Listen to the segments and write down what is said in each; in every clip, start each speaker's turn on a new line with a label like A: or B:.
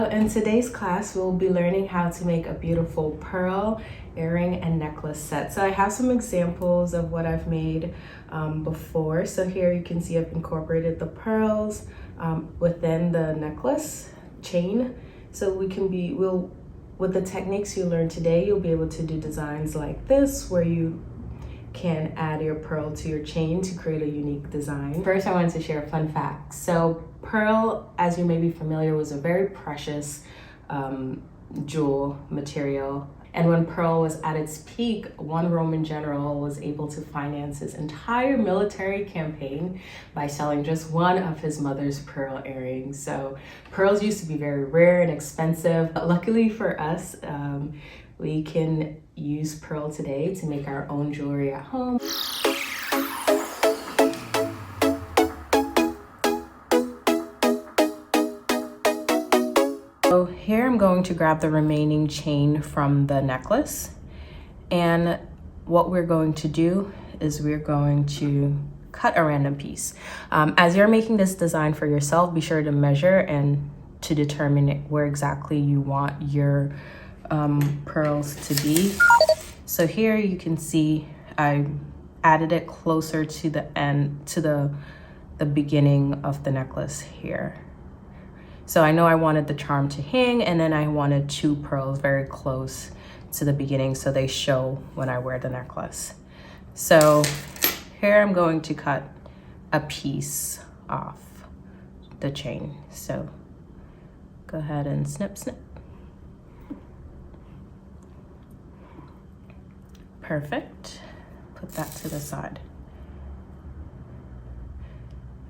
A: So in today's class, we'll be learning how to make a beautiful pearl earring and necklace set. So I have some examples of what I've made before. So here you can see I've incorporated the pearls within the necklace chain. So with the techniques you learn today, you'll be able to do designs like this where you can add your pearl to your chain to create a unique design. First, I wanted to share a fun fact. So pearl, as you may be familiar, was a very precious jewel material. And when pearl was at its peak, one Roman general was able to finance his entire military campaign by selling just one of his mother's pearl earrings. So pearls used to be very rare and expensive. But luckily for us, we can use pearl today to make our own jewelry at home. So here I'm going to grab the remaining chain from the necklace, and what we're going to do is we're going to cut a random piece. As you're making this design for yourself, be sure to measure and to determine where exactly you want your pearls to be. So here you can see I added it closer to the end, to the beginning of the necklace here. So I know I wanted the charm to hang, and then I wanted two pearls very close to the beginning so they show when I wear the necklace. So here I'm going to cut a piece off the chain. So go ahead and snip, snip. Perfect. Put that to the side.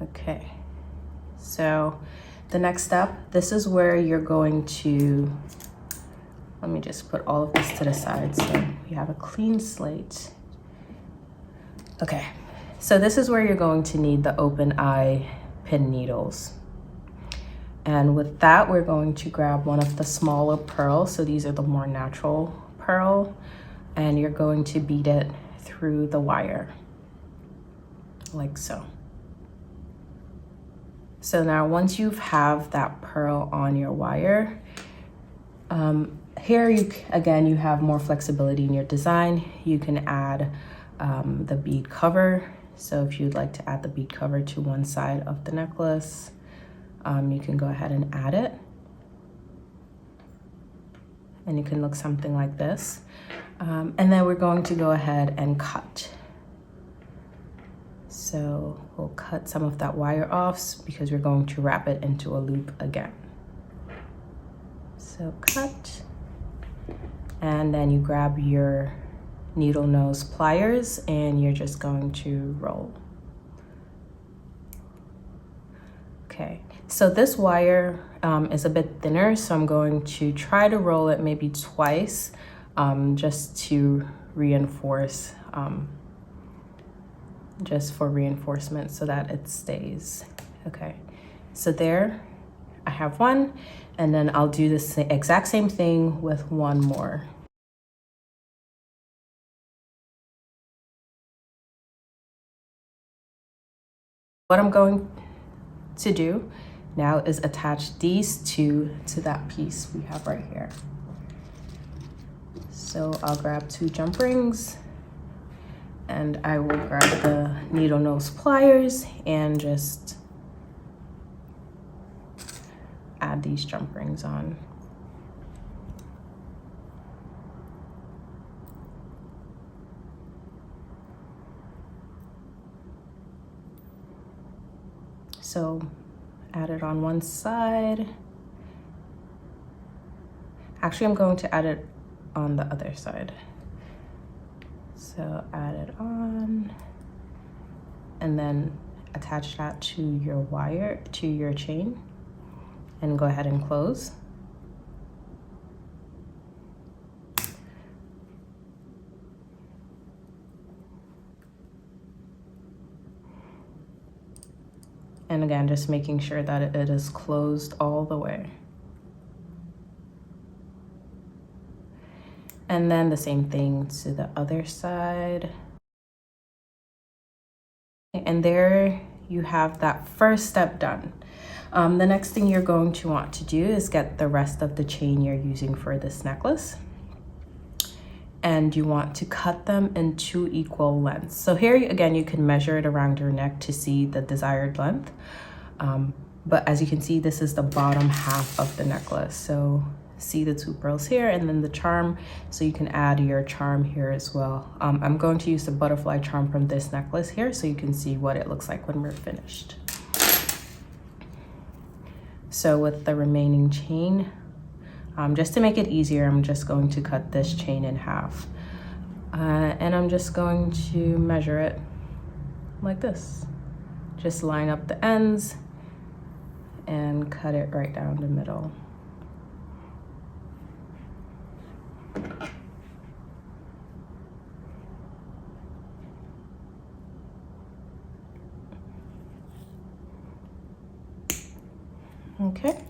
A: Okay, so the next step, this is where you're going to, let me just put all of this to the side so you have a clean slate. Okay, so this is where you're going to need the open eye pin needles. And with that, we're going to grab one of the smaller pearls. So these are the more natural pearl, and you're going to bead it through the wire like so. So now once you have that pearl on your wire, here you have more flexibility in your design. You can add the bead cover. So if you'd like to add the bead cover to one side of the necklace, you can go ahead and add it. And it can look something like this. And then we're going to go ahead and cut. So we'll cut some of that wire off because we're going to wrap it into a loop again. So cut, and then you grab your needle nose pliers and you're just going to roll. Okay, so this wire is a bit thinner, so I'm going to try to roll it maybe twice just to reinforce, just for reinforcement so that it stays. Okay, so there I have one, and then I'll do the exact same thing with one more. What I'm going to do now is attach these two to that piece we have right here. So I'll grab two jump rings, and I will grab the needle nose pliers and just add these jump rings on. So add it on one side. Actually, I'm going to add it on the other side. So add it on, and then attach that to your wire, to your chain, and go ahead and close. And again, just making sure that it is closed all the way. And then the same thing to the other side. And there you have that first step done. The next thing you're going to want to do is get the rest of the chain you're using for this necklace. And you want to cut them in 2 equal lengths. So here again, you can measure it around your neck to see the desired length. But as you can see, this is the bottom half of the necklace. So see the 2 pearls here and then the charm. So you can add your charm here as well. I'm going to use the butterfly charm from this necklace here so you can see what it looks like when we're finished. So with the remaining chain, just to make it easier, I'm just going to cut this chain in half. And I'm just going to measure it like this. Just line up the ends and cut it right down the middle. Okay.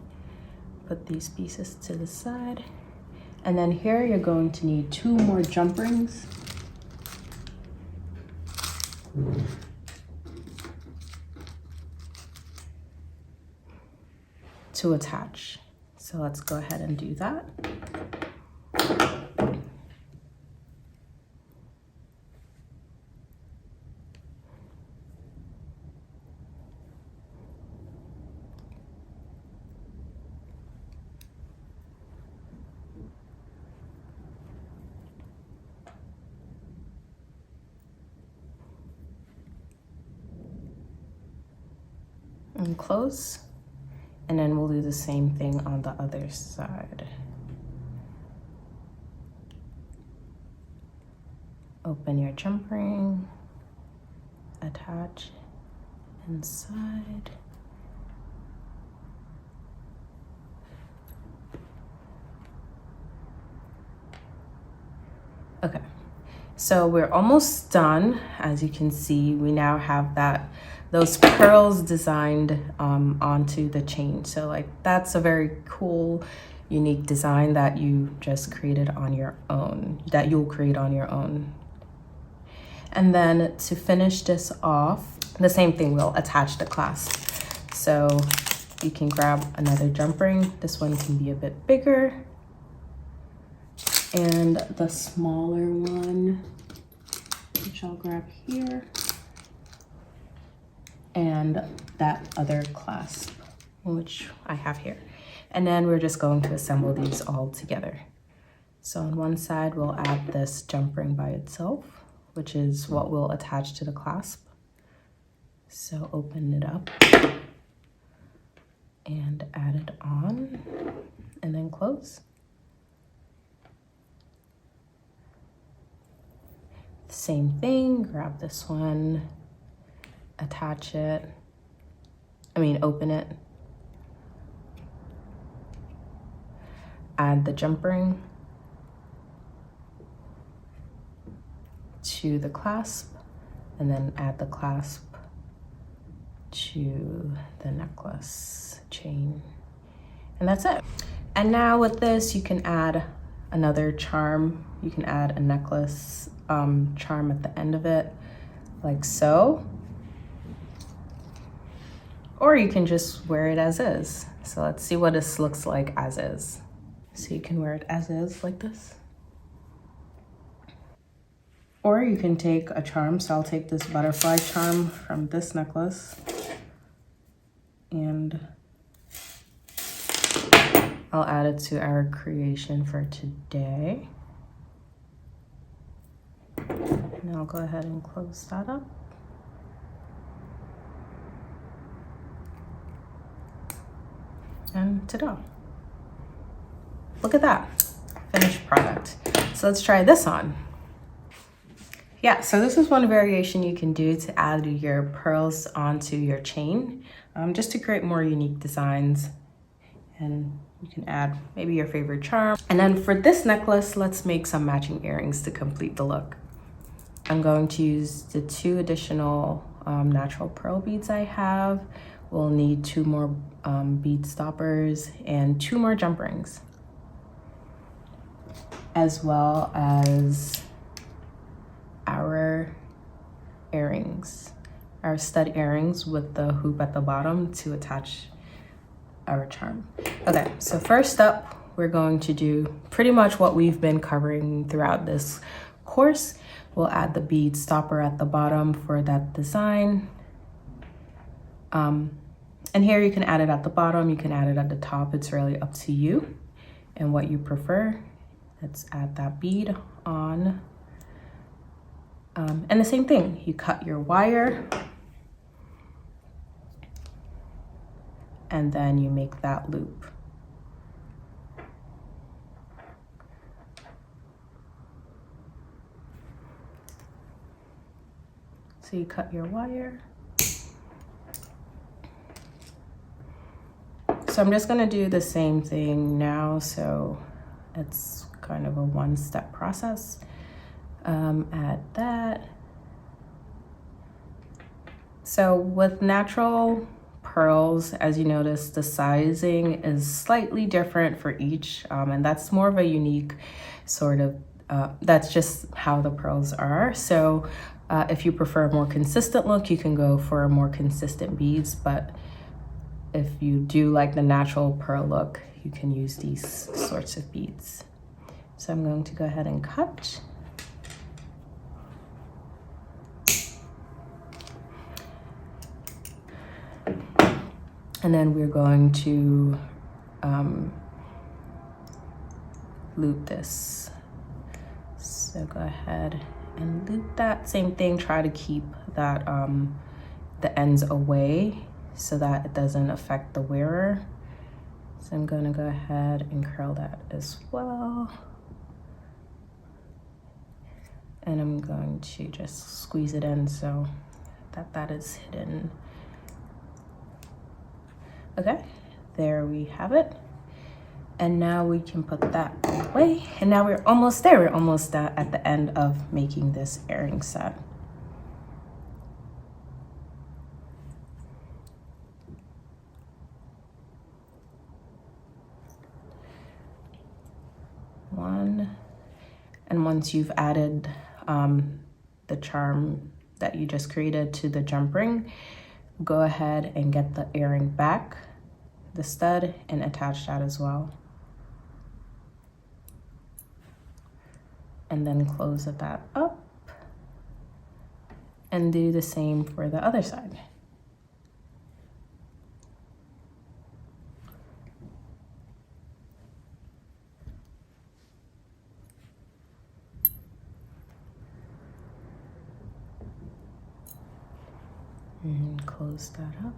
A: Put these pieces to the side. And then here you're going to need 2 more jump rings. To attach. So let's go ahead and do that. And close, and then we'll do the same thing on the other side. Open your jump ring, attach inside. Okay, so we're almost done. As you can see, we now have those pearls designed onto the chain. So like that's a very cool, unique design that you just created on your own, that you'll create on your own. And then to finish this off, the same thing, we'll attach the clasp. So you can grab another jump ring. This one can be a bit bigger. And the smaller one, which I'll grab here. And that other clasp, which I have here. And then we're just going to assemble these all together. So on one side, we'll add this jump ring by itself, which is what we'll attach to the clasp. So open it up and add it on, and then close. Same thing, grab this one, attach it, open it, add the jump ring to the clasp, and then add the clasp to the necklace chain. And that's it. And now with this, you can add another charm. You can add a necklace charm at the end of it, like so. Or you can just wear it as is. So let's see what this looks like as is. So you can wear it as is, like this. Or you can take a charm. So I'll take this butterfly charm from this necklace, and I'll add it to our creation for today. And I'll go ahead and close that up. And ta-da. Look at that, finished product. So let's try this on. Yeah, so this is one variation you can do to add your pearls onto your chain, just to create more unique designs. And you can add maybe your favorite charm. And then for this necklace, let's make some matching earrings to complete the look. I'm going to use the 2 additional natural pearl beads I have. We'll need 2 more bead stoppers and 2 more jump rings, as well as our earrings, our stud earrings with the hoop at the bottom to attach our charm. Okay, so first up, we're going to do pretty much what we've been covering throughout this course. We'll add the bead stopper at the bottom for that design. And here you can add it at the bottom, you can add it at the top. It's really up to you and what you prefer. Let's add that bead on. And the same thing, you cut your wire and then you make that loop. So you cut your wire. So I'm just gonna do the same thing now. So it's kind of a one-step process. Add that. So with natural pearls, as you notice, the sizing is slightly different for each, and that's more of a unique sort of, that's just how the pearls are. So if you prefer a more consistent look, you can go for more consistent beads, but if you do like the natural pearl look, you can use these sorts of beads. So I'm going to go ahead and cut. And then we're going to loop this. So go ahead and loop that. Same thing, try to keep that the ends away so that it doesn't affect the wearer. So I'm gonna go ahead and curl that as well. And I'm going to just squeeze it in so that is hidden. Okay, there we have it. And now we can put that away. And now we're almost there. We're almost at the end of making this earring set. One. And once you've added the charm that you just created to the jump ring, go ahead and get the earring back, the stud, and attach that as well. And then close that up and do the same for the other side. And close that up.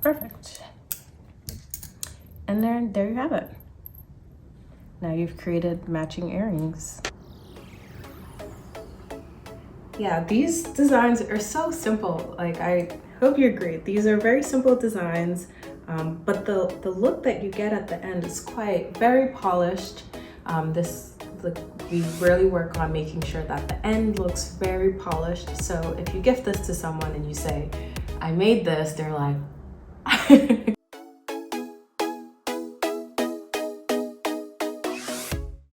A: Perfect. And there you have it. Now you've created matching earrings. Yeah, these designs are so simple. Like, I hope you agree. These are very simple designs, but the look that you get at the end is very polished. We really work on making sure that the end looks very polished. So if you gift this to someone and you say, I made this, they're like,